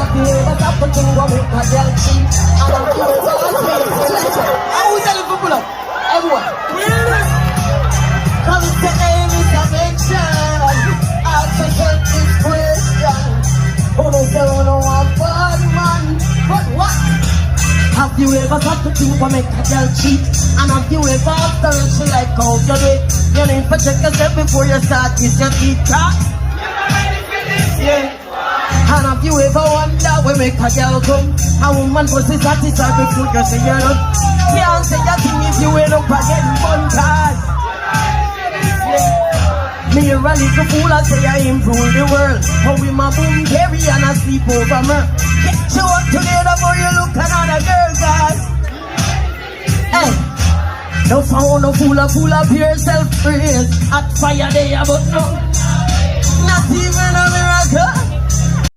have you ever stopped to think what make a girl cheat? And have you ever asked me? How we tell you to pull up? Everyone. Come to aim is a mention. Ask yourself this question. Who they say who know a bad man? But what? Have you ever got to think what make a girl cheat? And have you ever after her she like how you do it? You need to check yourself before you start with your teeth crack. Yeah. And have you ever wonder what make a girl come? A woman pussy satisfied before you say you're not. Can't say a thing if you end up getting fun card. Yeah. Me a little fool I say I improve the world. How we my boom carry and I sleep over me. Get you up together before you look another girl, guys. Hey, no found no fool up yourself praise. At fire there but no, not even a miracle.